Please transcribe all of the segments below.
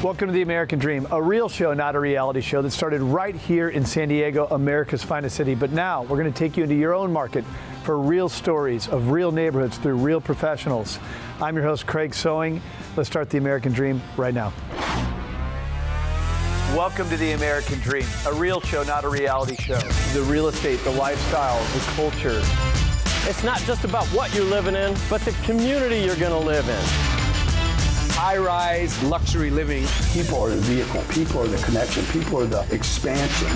Welcome to the American Dream, a real show, not a reality show that started right here in San Diego, America's finest city. But now we're going to take you into your own market for real stories of real neighborhoods through real professionals. I'm your host, Craig Sewing. Let's start the American Dream right now. Welcome to the American Dream, a real show, not a reality show. The real estate, the lifestyle, the culture. It's not just about what you're living in, but the community you're going to live in. High-rise, luxury living. People are the vehicle. People are the connection. People are the expansion.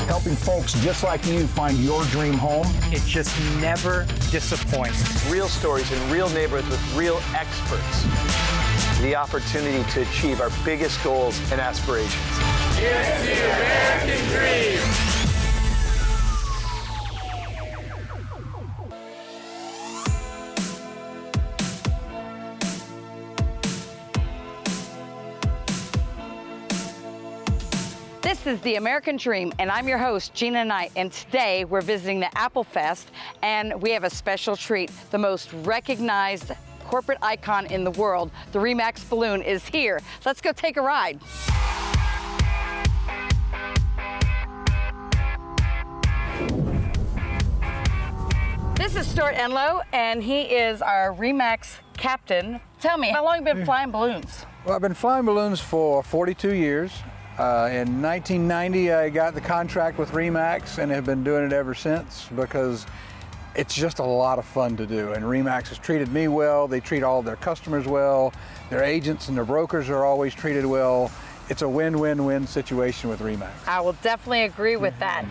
Helping folks just like you find your dream home. It just never disappoints. Real stories in real neighborhoods with real experts. The opportunity to achieve our biggest goals and aspirations. It's the American Dream. This is the American Dream, and I'm your host, Gina Knight, and today we're visiting the Apple Fest, and we have a special treat. The most recognized corporate icon in the world, the RE/MAX balloon, is here. Let's go take a ride. This is Stuart Enlow, and he is our RE/MAX captain. Tell me, how long have you been flying balloons? Well, I've been flying balloons for 42 years. In 1990, I got the contract with RE/MAX and have been doing it ever since because it's just a lot of fun to do. And RE/MAX has treated me well. They treat all of their customers well. Their agents and their brokers are always treated well. It's a win-win-win situation with RE/MAX. I will definitely agree with that.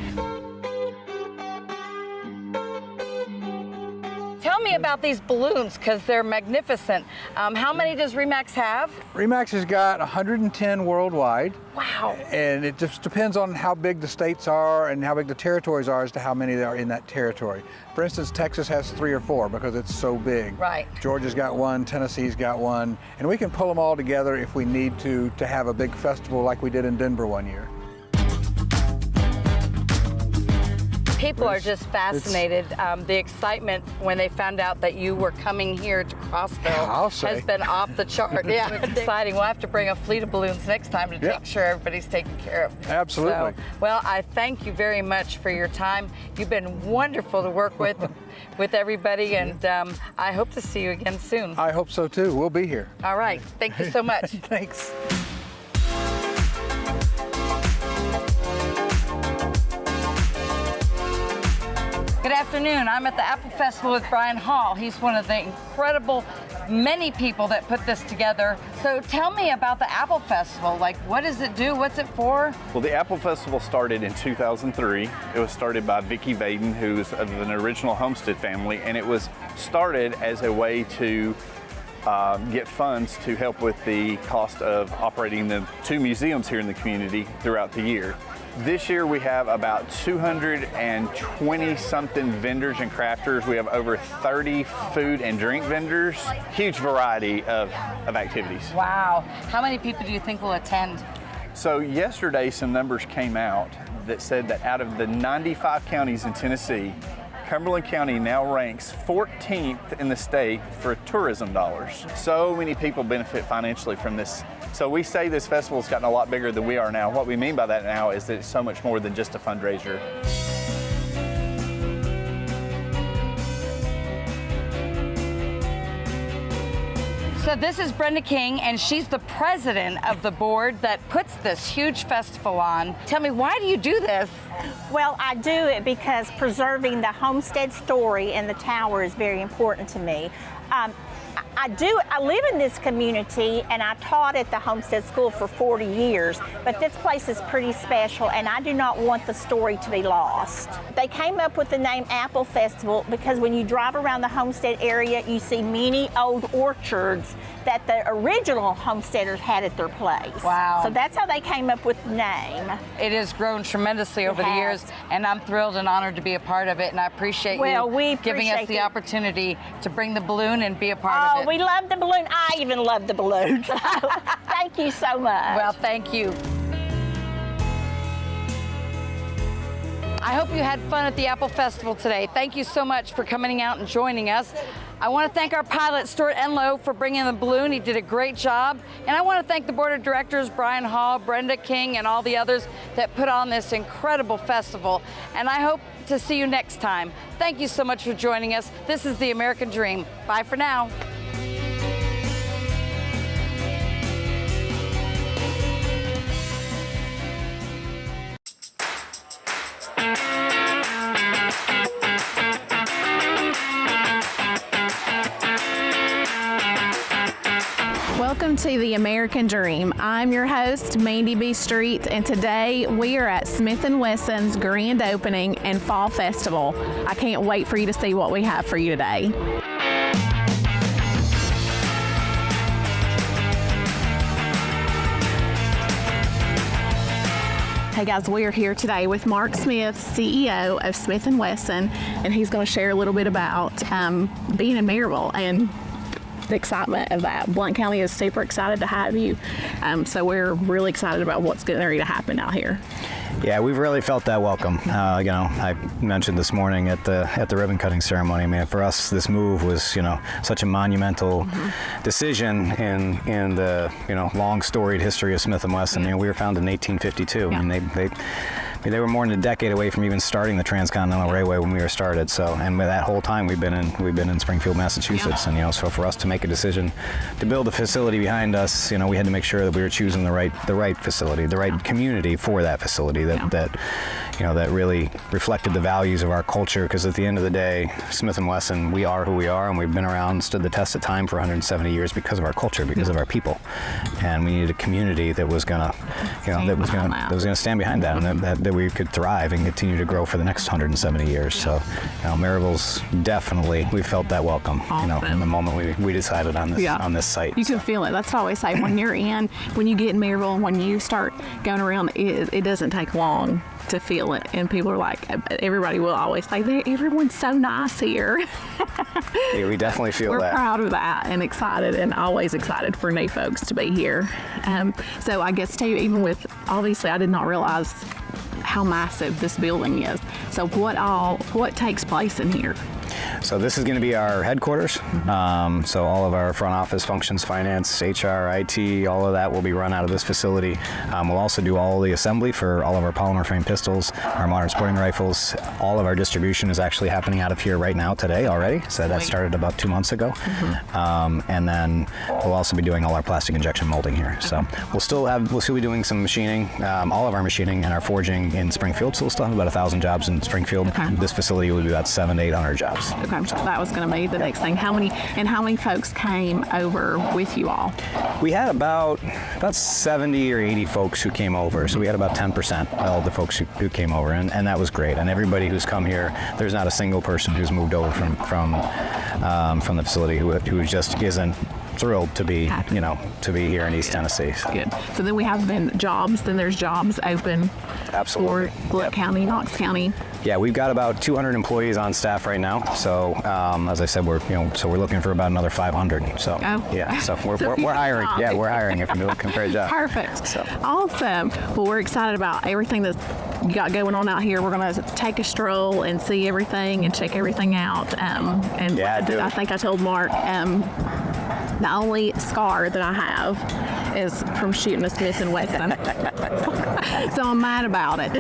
Tell me about these balloons, because they're magnificent. How many does RE/MAX have? RE/MAX has got 110 worldwide. Wow. And it just depends on how big the states are and how big the territories are as to how many there are in that territory. For instance, Texas has 3 or 4 because it's so big. Right. Georgia's got 1, Tennessee's got 1, and we can pull them all together if we need to have a big festival like we did in Denver one year. People are just fascinated. The excitement when they found out that you were coming here to Crossville has been off the chart. Yeah, it's exciting. We'll have to bring a fleet of balloons next time to make sure everybody's taken care of. Absolutely. So, well, I thank you very much for your time. You've been wonderful to work with everybody, and I hope to see you again soon. I hope so too. We'll be here. All right. Thank you so much. Thanks. Good afternoon. I'm at the Apple Festival with Brian Hall. He's one of the incredible many people that put this together. So tell me about the Apple Festival. Like, what does it do? What's it for? Well, the Apple Festival started in 2003. It was started by Vicki Vaden, who's of an original Homestead family, and it was started as a way to get funds to help with the cost of operating the 2 museums here in the community throughout the year. This year we have about 220-something vendors and crafters. We have over 30 food and drink vendors. Huge variety of activities. Wow. How many people do you think will attend? So yesterday some numbers came out that said that out of the 95 counties in Tennessee, Cumberland County now ranks 14th in the state for tourism dollars. So many people benefit financially from this. So we say this festival's gotten a lot bigger than we are now. What we mean by that now is that it's so much more than just a fundraiser. So this is Brenda King, and she's the president of the board that puts this huge festival on. Tell me, why do you do this? Well, I do it because preserving the homestead story and the tower is very important to me. I live in this community, and I taught at the Homestead School for 40 years, but this place is pretty special, and I do not want the story to be lost. They came up with the name Apple Festival because when you drive around the Homestead area, you see many old orchards that the original homesteaders had at their place. Wow. So that's how they came up with the name. It has grown tremendously over the years, and I'm thrilled and honored to be a part of it, and I appreciate you giving us the opportunity to bring the balloon and be a part of it. We love the balloon. I even love the balloon. So thank you so much. Well, thank you. I hope you had fun at the Apple Festival today. Thank you so much for coming out and joining us. I want to thank our pilot, Stuart Enlow, for bringing the balloon. He did a great job. And I want to thank the board of directors, Brian Hall, Brenda King, and all the others that put on this incredible festival. And I hope to see you next time. Thank you so much for joining us. This is the American Dream. Bye for now. Welcome to the American Dream. I'm your host, Mandy B. Street, and today we are at Smith & Wesson's grand opening and fall festival. I can't wait for you to see what we have for you today. Hey guys, we are here today with Mark Smith, CEO of Smith & Wesson, and he's going to share a little bit about being in Maryville and the excitement of that. Blount County is super excited to have you, so we're really excited about what's getting ready to happen out here. Yeah, we've really felt that welcome. You know, I mentioned this morning at the ribbon cutting ceremony. I mean, for us, this move was, such a monumental decision in the long storied history of Smith & Wesson. We were founded in 1852. Yeah. I mean, they were more than a decade away from even starting the Transcontinental Railway when we were started. So, and with that whole time, we've been in Springfield, Massachusetts. Yeah. And so for us to make a decision to build a facility behind us, we had to make sure that we were choosing the right facility, the right community for that facility that really reflected the values of our culture. Because at the end of the day, Smith & Wesson, we are who we are, and we've been around, stood the test of time for 170 years because of our culture, because of our people, and we needed a community that was gonna, that was gonna stand behind that, and that we could thrive and continue to grow for the next 170 years. So, Maryville's definitely, we felt that welcome, awesome. In the moment we decided on this site. You can feel it. That's what I always say. When you're when you get in Maryville, when you start going around, it doesn't take long to feel it, and people are like, everybody will always say, everyone's so nice here. Yeah, we definitely feel that. We're proud of that and excited, and always excited for new folks to be here. So I guess too, even with, obviously I did not realize how massive this building is. So what takes place in here? So this is going to be our headquarters. So all of our front office functions, finance, HR, IT, all of that will be run out of this facility. We'll also do all the assembly for all of our polymer frame pistols, our modern sporting rifles. All of our distribution is actually happening out of here right now today already. So that started about 2 months ago. And then we'll also be doing all our plastic injection molding here. So we'll still be doing some machining, all of our machining and our forging in Springfield. So we'll still have about 1,000 jobs in Springfield. Okay. This facility will be about 700 to 800 jobs. Okay, so that was going to be the next thing. How many folks came over with you all? We had about 70 or 80 folks who came over. So we had about 10% of the folks who came over, and that was great. And everybody who's come here, there's not a single person who's moved over from the facility who just isn't thrilled to be here in East Tennessee. So. Good. So then we have there's jobs open. Absolutely. For Blount County, Knox County. Yeah, we've got about 200 employees on staff right now. So as I said, we're looking for about another 500. So yeah, so we're hiring. Yeah, we're hiring if you're looking for a job. Perfect. So. Awesome. Well, we're excited about everything that you got going on out here. We're going to take a stroll and see everything and check everything out. And I think I told Mark, the only scar that I have is from shooting a Smith & Wesson. So I'm mad about it.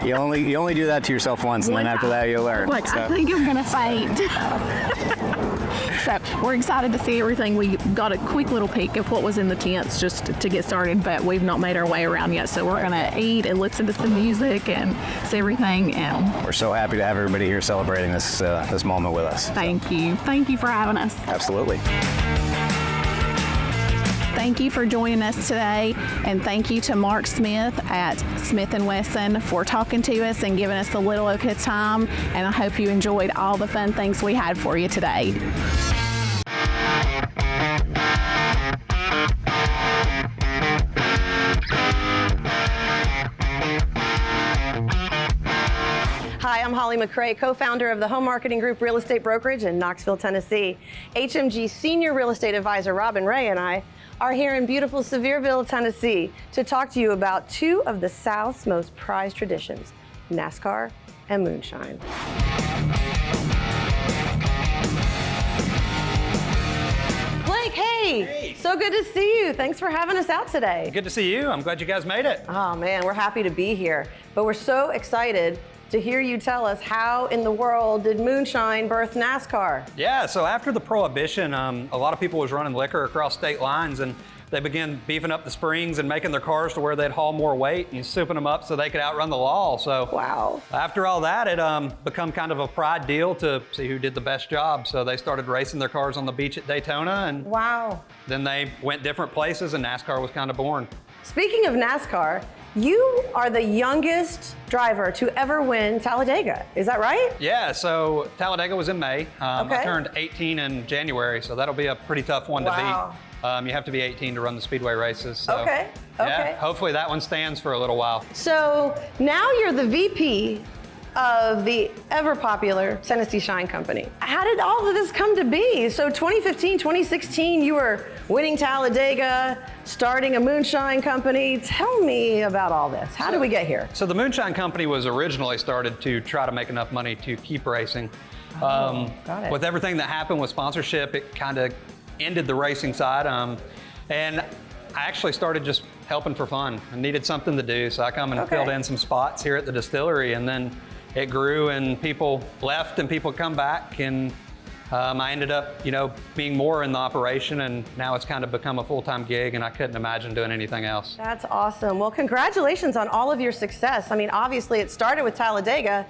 You only do that to yourself once, and then after that you'll learn. I think I'm gonna faint. So we're excited to see everything. We got a quick little peek of what was in the tents just to get started, but we've not made our way around yet. So we're gonna eat and listen to some music and see everything. And we're so happy to have everybody here celebrating this moment with us. Thank you for having us. Absolutely. Thank you for joining us today, and thank you to Mark Smith at Smith & Wesson for talking to us and giving us a little of his time, and I hope you enjoyed all the fun things we had for you today. Hi, I'm Holli McCray, co-founder of the home marketing group Real Estate Brokerage in Knoxville, Tennessee. HMG Senior Real Estate Advisor Robyn Ray and I are here in beautiful Sevierville, Tennessee to talk to you about two of the South's most prized traditions, NASCAR, and Moonshine. Blake, hey! So good to see you. Thanks for having us out today. Good to see you. I'm glad you guys made it. Oh man, we're happy to be here. But we're so excited to hear you tell us how in the world did Moonshine birth NASCAR? Yeah, so after the Prohibition, a lot of people was running liquor across state lines, and they began beefing up the springs and making their cars to where they'd haul more weight and souping them up so they could outrun the law. So wow. After all that, it become kind of a pride deal to see who did the best job. So they started racing their cars on the beach at Daytona, and wow. Then they went different places, and NASCAR was kind of born. Speaking of NASCAR, you are the youngest driver to ever win Talladega. Is that right? Yeah, so Talladega was in May. I turned 18 in January, so that'll be a pretty tough one to beat. You have to be 18 to run the speedway races. So, yeah, hopefully that one stands for a little while. So now you're the VP of the ever popular Tennessee Shine Company. How did all of this come to be? So 2015, 2016, you were winning Talladega, starting a Moonshine Company. Tell me about all this. How did we get here? So the Moonshine Company was originally started to try to make enough money to keep racing. Got it. With everything that happened with sponsorship, it kind of ended the racing side. And I actually started just helping for fun. I needed something to do, so I come and filled in some spots here at the distillery, and then it grew and people left and people come back, and I ended up, being more in the operation, and now it's kind of become a full-time gig, and I couldn't imagine doing anything else. That's awesome. Well, congratulations on all of your success. I mean, obviously it started with Talladega,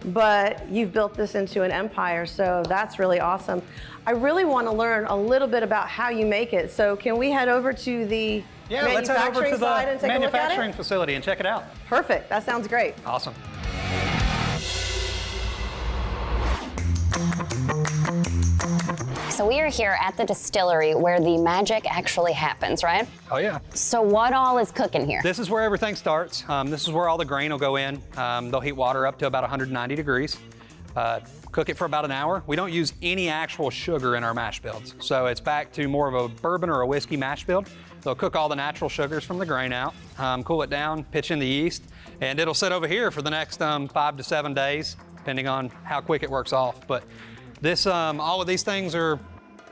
but you've built this into an empire, so that's really awesome. I really want to learn a little bit about how you make it. So can we head over to the let's head over to side and the take a look at manufacturing it? facility and check it out. Perfect. That sounds great. Awesome. So we are here at the distillery where the magic actually happens, right? Oh yeah. So what all is cooking here? This is where everything starts. This is where all the grain will go in. They'll heat water up to about 190 degrees. Cook it for about an hour. We don't use any actual sugar in our mash builds. So it's back to more of a bourbon or a whiskey mash build. They'll cook all the natural sugars from the grain out, cool it down, pitch in the yeast, and it'll sit over here for the next 5 to 7 days, depending on how quick it works off. But this, all of these things are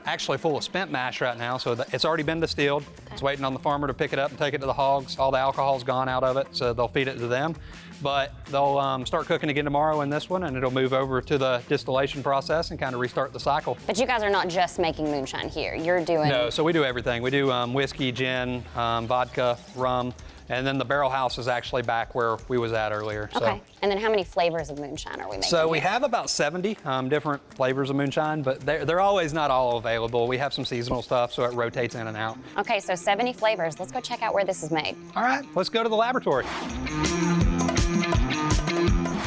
actually full of spent mash right now, so it's already been distilled. It's waiting on the farmer to pick it up and take it to the hogs. All the alcohol's gone out of it, so they'll feed it to them. But they'll start cooking again tomorrow in this one, and it'll move over to the distillation process and kind of restart the cycle. But you guys are not just making moonshine here. You're doing... No, so we do everything. We do whiskey, gin, vodka, rum, and then the barrel house is actually back where we was at earlier. Okay, So. And then how many flavors of moonshine are we making? So we here? have about 70 different flavors of moonshine, but they're always not all available. We have some seasonal stuff, so it rotates in and out. Okay, so 70 flavors. Let's go check out where this is made. All right, let's go to the laboratory.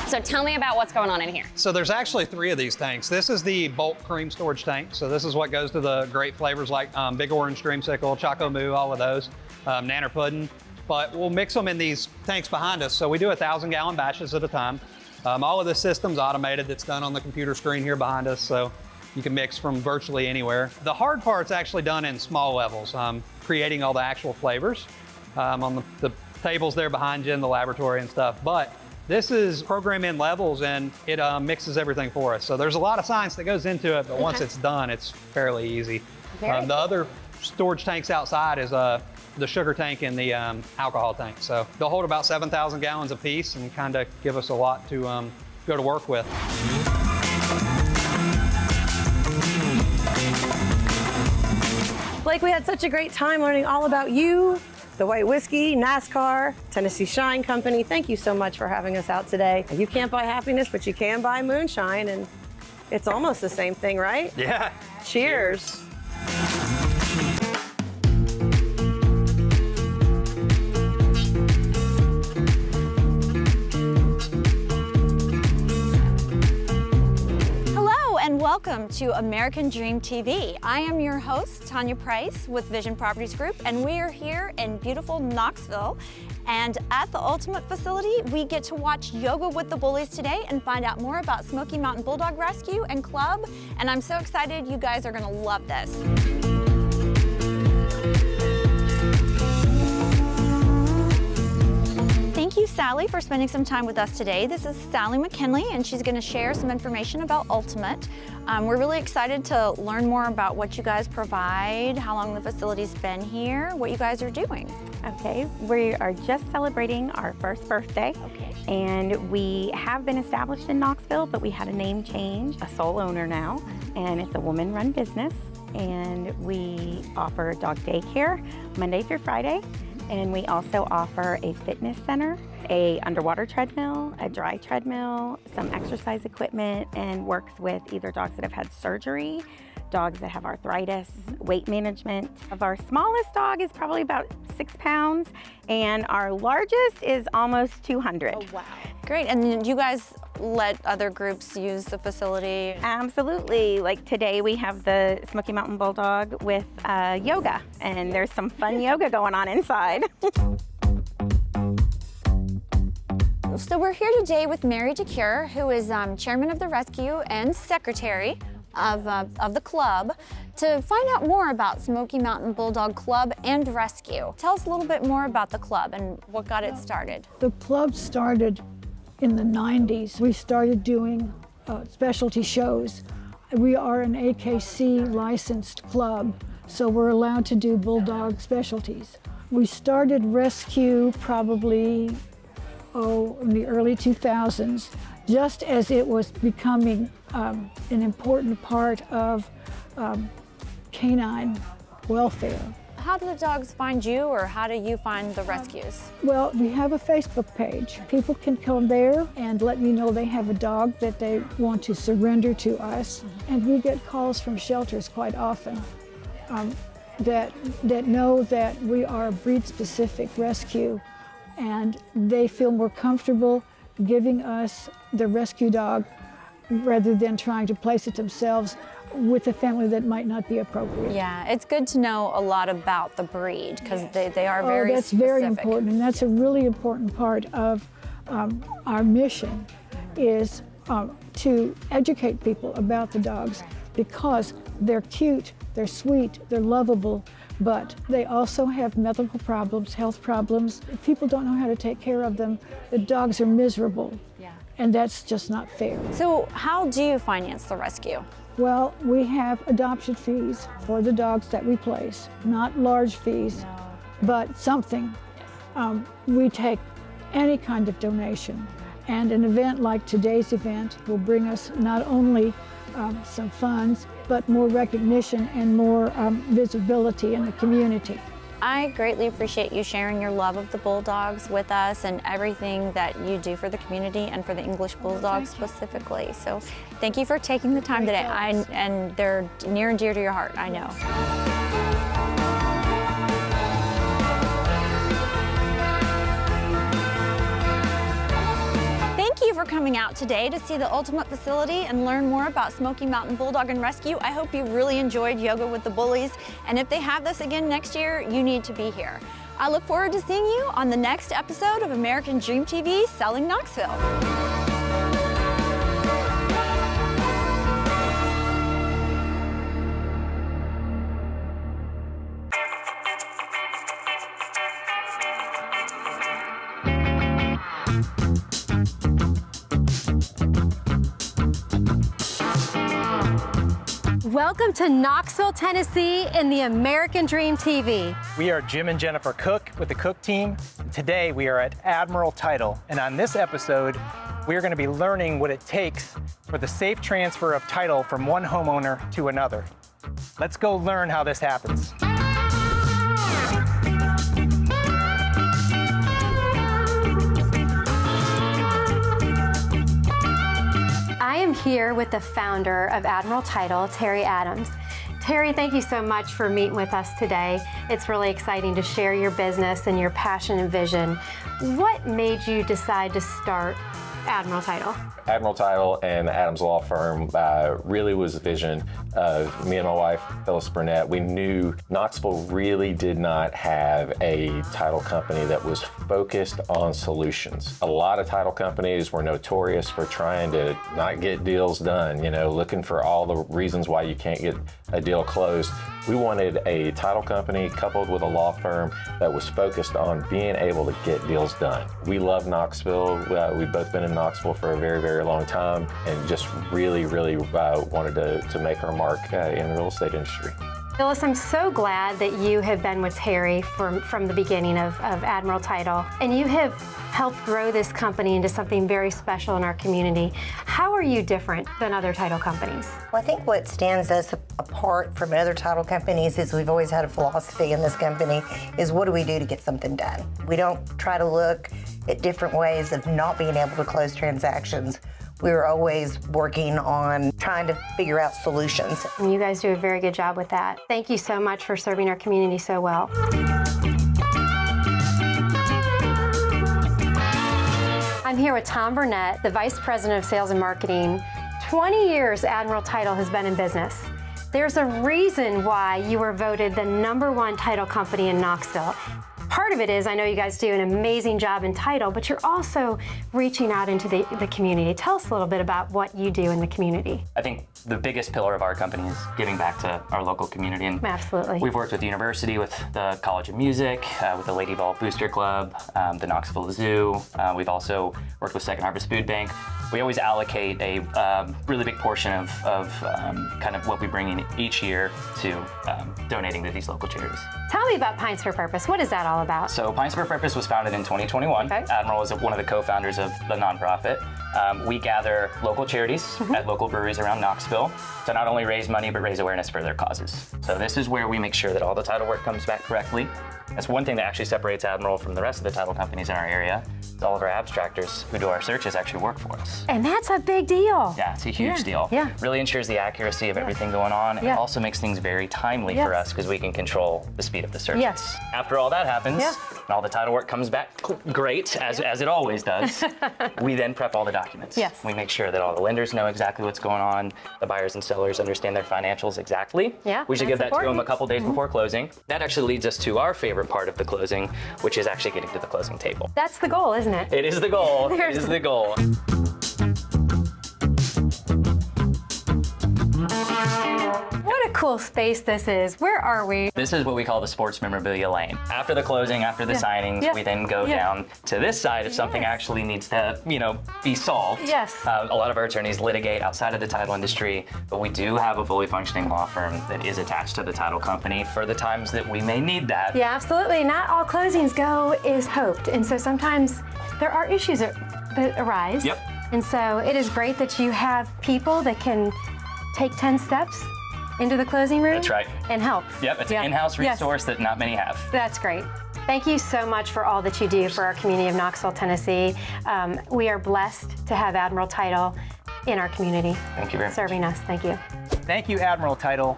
So tell me about what's going on in here. So there's actually 3 of these tanks. This is the bulk cream storage tank. So this is what goes to the great flavors like Big Orange, Dreamsicle, Choco Moo, all of those, Nanner Pudding. But we'll mix them in these tanks behind us. So we do 1,000-gallon batches at a time. All of the system's automated. That's done on the computer screen here behind us. So you can mix from virtually anywhere. The hard part's actually done in small levels, creating all the actual flavors on the tables there behind you in the laboratory and stuff. But this is program in levels, and it mixes everything for us. So there's a lot of science that goes into it, but once it's done, it's fairly easy. The other storage tanks outside is the sugar tank and the alcohol tank. So they'll hold about 7,000 gallons apiece and kind of give us a lot to go to work with. Blake, we had such a great time learning all about you, the white whiskey, NASCAR, Tennessee Shine Company. Thank you so much for having us out today. You can't buy happiness, but you can buy moonshine, and it's almost the same thing, right? Yeah. Cheers. And welcome to American Dream TV. I am your host, Tanya Price with Vision Properties Group, and we are here in beautiful Knoxville. And at the Ultimate facility, we get to watch Yoga with the Bullies today and find out more about Smoky Mountain Bulldog Rescue and Club. And I'm so excited, you guys are gonna love this. Thank you Sally for spending some time with us today. This is Sally McKinley, and she's going to share some information about Ultimate. We're really excited to learn more about what you guys provide, how long the facility's been here, what you guys are doing. Okay, we are just celebrating our first birthday. Okay. And we have been established in Knoxville, but we had a name change, a sole owner now, and it's a woman-run business. And we offer dog daycare Monday through Friday. And we also offer a fitness center, a underwater treadmill, a dry treadmill, some exercise equipment, and works with either dogs that have had surgery, dogs that have arthritis, weight management. Our smallest dog is probably about 6 pounds, and our largest is almost 200. Oh, wow. Great, and you guys let other groups use the facility? Absolutely. Like today we have the Smoky Mountain Bulldog with yoga, and there's some fun yoga going on inside. So we're here today with Mary DeCure, who is chairman of the rescue and secretary of the club, to find out more about Smoky Mountain Bulldog Club and Rescue. Tell us a little bit more about the club and what got it started. The club started in the 90s. We started doing specialty shows. We are an AKC licensed club, so we're allowed to do bulldog specialties. We started Rescue probably in the early 2000s, just as it was becoming an important part of canine welfare. How do the dogs find you, or how do you find the rescues? Well, we have a Facebook page. People can come there and let me know they have a dog that they want to surrender to us. And we get calls from shelters quite often that know that we are a breed-specific rescue, and they feel more comfortable giving us the rescue dog rather than trying to place it themselves with a family that might not be appropriate. Yeah, it's good to know a lot about the breed, because they are very that's specific. Very important, and that's a really important part of our mission, is to educate people about the dogs, because they're cute, they're sweet, they're lovable, but they also have medical problems, health problems. If people don't know how to take care of them, the dogs are miserable. Yeah. And that's just not fair. So how do you finance the rescue? Well, we have adoption fees for the dogs that we place, not large fees, but something. Yes. We take any kind of donation, and an event like today's event will bring us not only some funds, but more recognition and more visibility in the community. I greatly appreciate you sharing your love of the Bulldogs with us and everything that you do for the community and for the English Bulldog specifically. So thank you for taking the time today, and they're near and dear to your heart, I know. Thank you for coming out today to see the Ultimate facility and learn more about Smoky Mountain Bulldog and Rescue. I hope you really enjoyed yoga with the bullies, and if they have this again next year, you need to be here. I look forward to seeing you on the next episode of American Dream TV Selling Knoxville. Welcome to Knoxville, Tennessee in the American Dream TV. We are Jim and Jennifer Cook with the Cook team. Today we are at Admiral Title, and on this episode we are going to be learning what it takes for the safe transfer of title from one homeowner to another. Let's go learn how this happens. I am here with the founder of Admiral Title, Terry Adams. Terry, thank you so much for meeting with us today. It's really exciting to share your business and your passion and vision. What made you decide to start Admiral Title? Admiral Title and the Adams Law Firm really was the vision of me and my wife, Phyllis Burnett. We knew Knoxville really did not have a title company that was focused on solutions. A lot of title companies were notorious for trying to not get deals done, you know, looking for all the reasons why you can't get a deal closed. We wanted a title company coupled with a law firm that was focused on being able to get deals done. We love Knoxville. We've both been in Knoxville for a very, very long time and just really, really wanted to make our mark in the real estate industry. Phyllis, I'm so glad that you have been with Terry from the beginning of Admiral Title, and you have helped grow this company into something very special in our community. How are you different than other title companies? Well, I think what stands us apart from other title companies is we've always had a philosophy in this company is what do we do to get something done? We don't try to look at different ways of not being able to close transactions. We're always working on trying to figure out solutions. And you guys do a very good job with that. Thank you so much for serving our community so well. I'm here with Tom Burnett, the Vice President of Sales and Marketing. 20 years Admiral Title has been in business. There's a reason why you were voted the #1 title company in Knoxville. Part of it is, I know you guys do an amazing job in title, but you're also reaching out into the community. Tell us a little bit about what you do in the community. I think the biggest pillar of our company is giving back to our local community. And absolutely. We've worked with the university, with the College of Music, with the Lady Vol Booster Club, the Knoxville Zoo. We've also worked with Second Harvest Food Bank. We always allocate a really big portion of kind of what we bring in each year to donating to these local charities. Tell me about Pines for Purpose. What is that all about? So Pines for Purpose was founded in 2021. Okay. Admiral is one of the co-founders of the nonprofit. We gather local charities at local breweries around Knoxville to not only raise money, but raise awareness for their causes. So this is where we make sure that all the title work comes back correctly. That's one thing that actually separates Admiral from the rest of the title companies in our area. All of our abstractors who do our searches actually work for us. And that's a big deal. Yeah, it's a huge deal. Yeah. Really ensures the accuracy of everything going on. And it also makes things very timely for us because we can control the speed of the searches. Yes. After all that happens, and all the title work comes back great, as it always does, we then prep all the documents. Yes. We make sure that all the lenders know exactly what's going on, the buyers and sellers understand their financials exactly. Yeah, we should give that important. to them a couple days before closing. That actually leads us to our favorite part of the closing, which is actually getting to the closing table. That's the goal, isn't it? It is the goal. It is the goal. What a cool space this is. Where are we? This is what we call the sports memorabilia lane. After the closing, after the signings, we then go down to this side if something actually needs to, be solved. Yes. A lot of our attorneys litigate outside of the title industry, but we do have a fully functioning law firm that is attached to the title company for the times that we may need that. Yeah, absolutely. Not all closings go as hoped. And so sometimes there are issues that arise. Yep. And so it is great that you have people that can take 10 steps into the closing room. That's right. And help. Yep, it's an in-house resource that not many have. That's great. Thank you so much for all that you do for our community of Knoxville, Tennessee. We are blessed to have Admiral Title in our community. Thank you very much. Serving us. Thank you. Thank you, Admiral Title,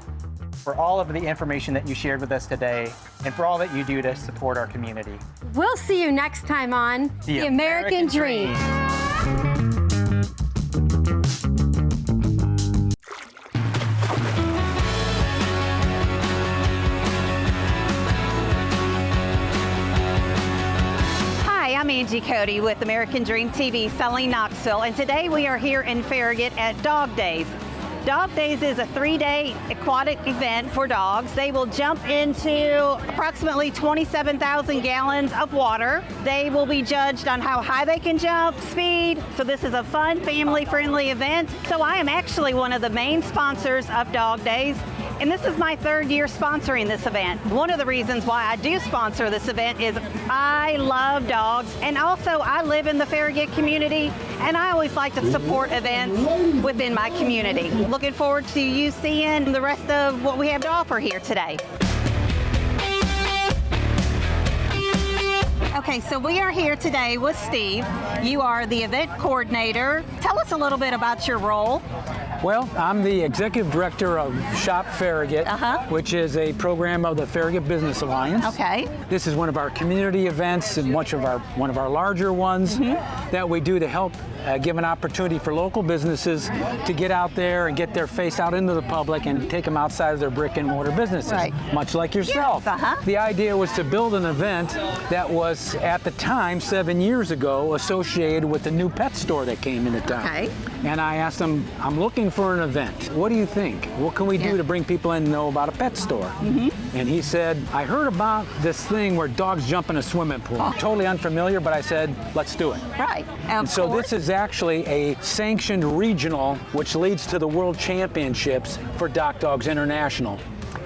for all of the information that you shared with us today and for all that you do to support our community. We'll see you next time on The American Dream. I'm Angie Cody with American Dream TV selling Knoxville, and today we are here in Farragut at Dog Days. Dog Days is a 3-day aquatic event for dogs. They will jump into approximately 27,000 gallons of water. They will be judged on how high they can jump, speed. So this is a fun, family-friendly event. So I am actually one of the main sponsors of Dog Days. And this is my 3rd year sponsoring this event. One of the reasons why I do sponsor this event is I love dogs, and also I live in the Farragut community, and I always like to support events within my community. Looking forward to you seeing the rest of what we have to offer here today. Okay, so we are here today with Steve. You are the event coordinator. Tell us a little bit about your role. Well, I'm the executive director of Shop Farragut, which is a program of the Farragut Business Alliance. Okay. This is one of our community events and one of our larger ones that we do to help give an opportunity for local businesses to get out there and get their face out into the public and take them outside of their brick and mortar businesses, much like yourself. Yes, The idea was to build an event that was, at the time, 7 years ago, associated with the new pet store that came into town. Okay. And I asked him, I'm looking for an event. What do you think? What can we do to bring people in to know about a pet store? And he said, I heard about this thing where dogs jump in a swimming pool. Totally unfamiliar, but I said, let's do it. Right. And so this is actually a sanctioned regional, which leads to the World Championships for Dock Dogs International.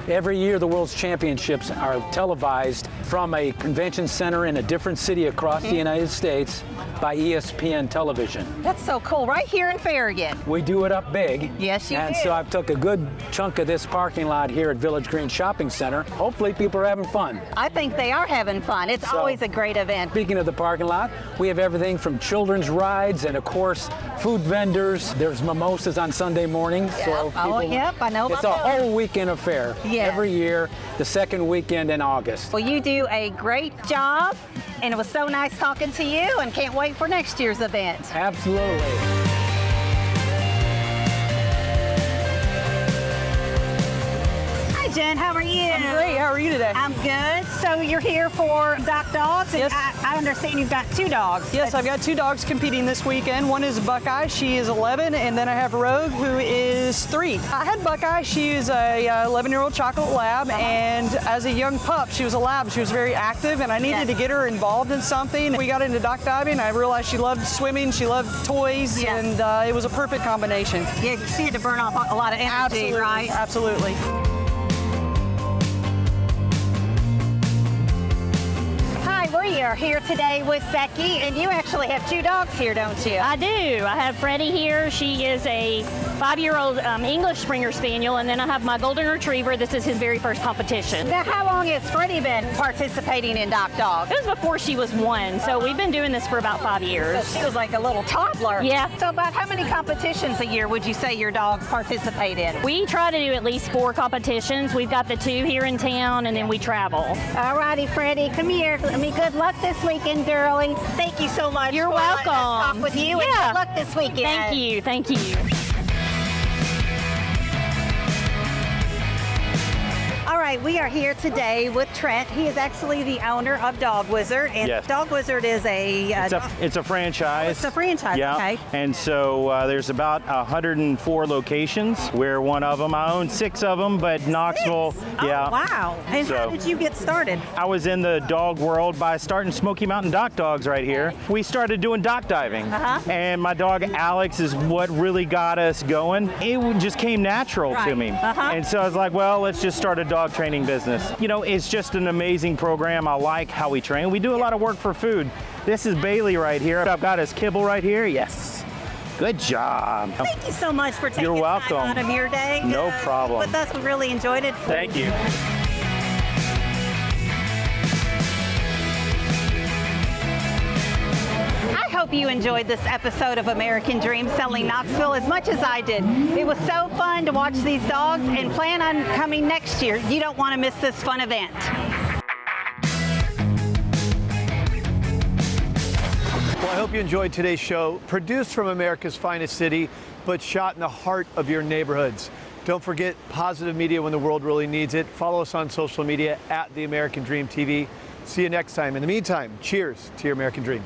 Every year, the World's Championships are televised from a convention center in a different city across the United States by ESPN television. That's so cool. Right here in Farragut. We do it up big. Yes, you And do. so I've took a good chunk of this parking lot here at Village Green Shopping Center. Hopefully people are having fun. I think they are having fun. It's always a great event. Speaking of the parking lot, we have everything from children's rides and, of course, food vendors. There's mimosas on Sunday mornings. So Yep, I know about it's a whole weekend affair. Yes. Every year, the second weekend in August. Well, you do a great job, and it was so nice talking to you, and can't wait for next year's event. Absolutely. Jen, how are you? I'm great. How are you today? I'm good. So you're here for Dock Dogs? Yes. I understand you've got 2 dogs. Yes, I've got 2 dogs competing this weekend. One is Buckeye. She is 11, and then I have Rogue, who is 3. I had Buckeye. She is a 11-year-old chocolate lab, and as a young pup, she was a lab. She was very active, and I needed to get her involved in something. We got into dock diving. I realized she loved swimming. She loved toys, and it was a perfect combination. Yeah, she had to burn off a lot of energy, Absolutely. right? Absolutely. We are here today with Becky, and you actually have 2 dogs here, don't you? I do. I have Freddie here. She is a 5-year-old English Springer Spaniel, and then I have my Golden Retriever. This is his very first competition. Now, how long has Freddie been participating in Dock Dogs? It was before she was 1, so we've been doing this for about 5 years. So she was like a little toddler. Yeah. So about how many competitions a year would you say your dogs participate in? We try to do at least 4 competitions. We've got the 2 here in town, and then we travel. All righty, Freddie, come here. Good luck this weekend, girlie. Thank you so much. You're for welcome. Talk with you, and good luck this weekend. Thank you. Thank you. All right, we are here today with Trent. He is actually the owner of Dog Wizard, and Yes. Dog Wizard is It's a franchise. Oh, it's a franchise, yeah. okay. And so there's about 104 locations. We're one of them. I own 6 of them, but Knoxville, yeah. Oh, wow. And how did you get started? I was in the dog world by starting Smoky Mountain Dock Dogs right here. We started doing dock diving, and my dog Alex is what really got us going. It just came natural to me. And so I was like, well, let's just start a dog training business. You know, it's just an amazing program. I like how we train. We do a lot of work for food. This is Bailey right here. I've got his kibble right here. Yes. Good job. Thank you so much for taking You're welcome. time out of your day. No problem. With us, we really enjoyed it. Thank you. I hope you enjoyed this episode of American Dream Selling Knoxville as much as I did. It was so fun to watch these dogs, and plan on coming next year. You don't want to miss this fun event. Well, I hope you enjoyed today's show, produced from America's finest city, but shot in the heart of your neighborhoods. Don't forget positive media when the world really needs it. Follow us on social media at The American Dream TV. See you next time. In the meantime, cheers to your American Dream.